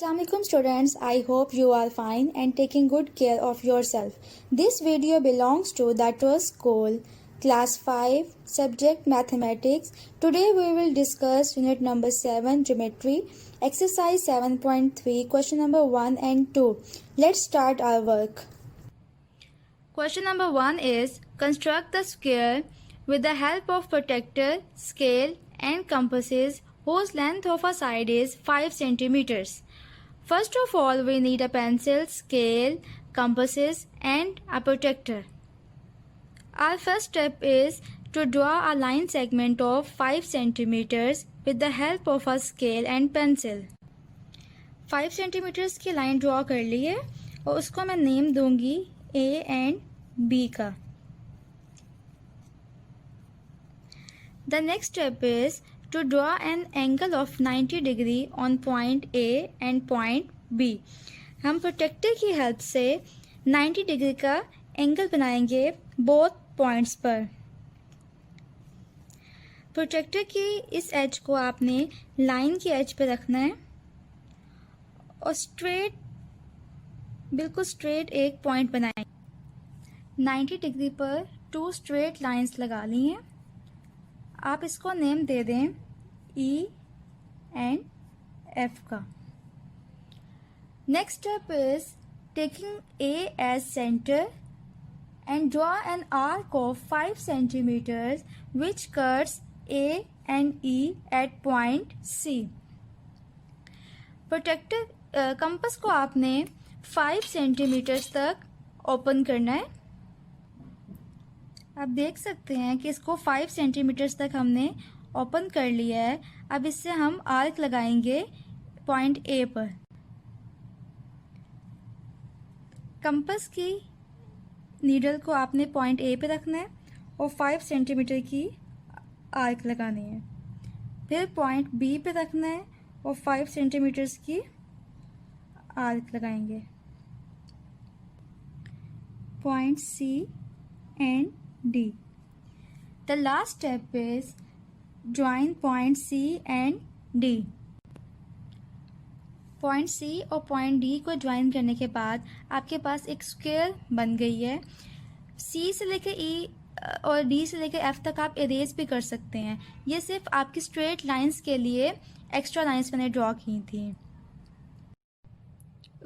Assalamualaikum students, I hope you are fine and taking good care of yourself. This video belongs to the Trust School, Class 5, Subject Mathematics. Today we will discuss Unit number 7, Geometry, Exercise 7.3, question number 1 and 2. Let's start our work. Question number 1 is, construct the square with the help of protractor, scale and compasses whose length of a side is 5 centimeters. First of all, we need a pencil, scale, compasses and a protractor. Our first step is to draw a line segment of 5 centimeters with the help of a scale and pencil. 5 centimeters की line draw कर ली है और उसको मैं name दूंगी A and B का. The next step is to draw an angle of 90 degree on point A and point B. हम protector की हेल्प से 90 डिग्री का एंगल बनाएंगे बोथ पॉइंट्स पर. प्रोटेक्टर की इस एज को आपने लाइन की एज पे रखना है और बिल्कुल स्ट्रेट एक पॉइंट बनाएंगे. 90 डिग्री पर 2 स्ट्रेट लाइंस लगा ली हैं. आप इसको नेम दे दें E एंड F का. Next step is taking A as center and draw an arc of 5 centimeters which cuts A and E at point C. Protractor compass को आपने 5 सेंटीमीटर्स तक ओपन करना है. आप देख सकते हैं कि इसको 5 सेंटीमीटर्स तक हमने ओपन कर लिया है. अब इससे हम आर्क लगाएंगे पॉइंट ए पर. कंपास की नीडल को आपने पॉइंट ए पे रखना है और 5 सेंटीमीटर की आर्क लगानी है. फिर पॉइंट बी पे रखना है और 5 सेंटीमीटर्स की आर्क लगाएंगे. Point C and D. The last step is join point C and D. Point C और पॉइंट D को ज्वाइन करने के बाद आपके पास एक स्क्वायर बन गई है. C से लेकर E और D से लेकर F तक आप इरेज भी कर सकते हैं. ये सिर्फ आपकी स्ट्रेट लाइंस के लिए एक्स्ट्रा लाइंस मैंने ड्रॉ की थी.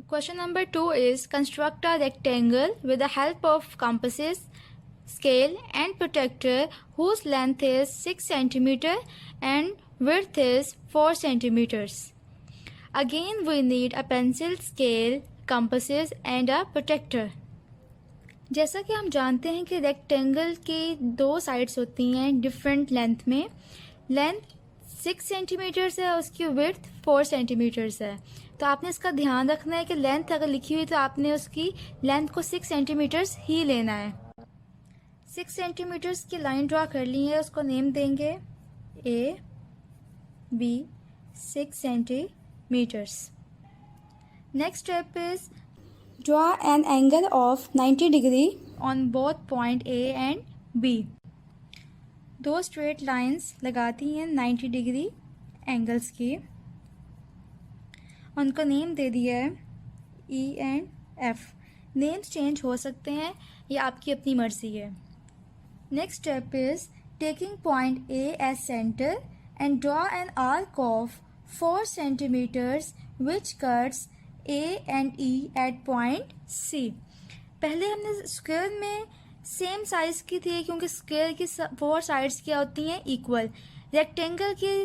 Question number 2 is construct a rectangle with the help of compasses, scale and protractor whose length is 6 cm and width is 4 cm. Again we need a pencil, scale, compasses and a protractor. जैसा कि हम जानते हैं कि rectangle की 2 sides होती हैं different length में. लेंथ 6 सेंटीमीटर्स है, उसकी विड्थ 4 सेंटीमीटर्स है. तो आपने इसका ध्यान रखना है कि लेंथ अगर लिखी हुई तो आपने उसकी लेंथ को 6 सेंटीमीटर्स ही लेना है. 6 सेंटीमीटर्स की लाइन ड्रॉ कर ली है. उसको नेम देंगे A, B, 6 centimetres. Next step is draw an angle of 90 degree on both point A and B. 2 straight lines लगाती हैं 90 डिग्री एंगल्स की. उनको नेम दे दिया है E and F. Names change हो सकते हैं, ये आपकी अपनी मर्जी है. Next step is taking point A as center and draw an arc of 4 centimeters which cuts A and E at point C. पहले हमने स्क्वायर में सेम साइज की थी क्योंकि स्क्वायर की 4 साइड्स क्या होती हैं इक्वल. रेक्टेंगल की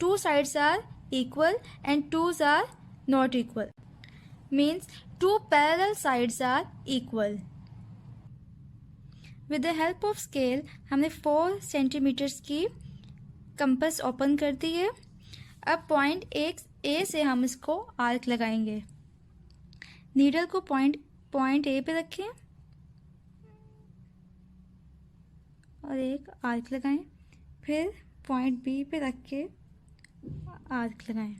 2 sides are equal and 2s are not equal. Means 2 parallel sides are equal. With the help of scale हमने 4 सेंटीमीटर्स की कंपास ओपन कर दी है. अब पॉइंट A से हम इसको आर्क लगाएंगे. नीडल को पॉइंट A पे रखें और एक आर्क लगाएं. फिर पॉइंट B पे रख के आर्क लगाएं.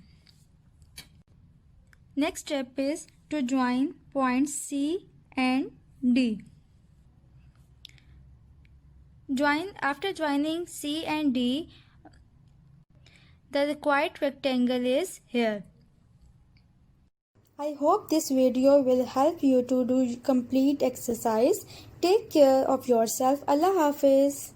Next step is to join point C and D. After joining C and D, the required rectangle is here. I hope this video will help you to do complete exercise. Take care of yourself. Allah Hafiz.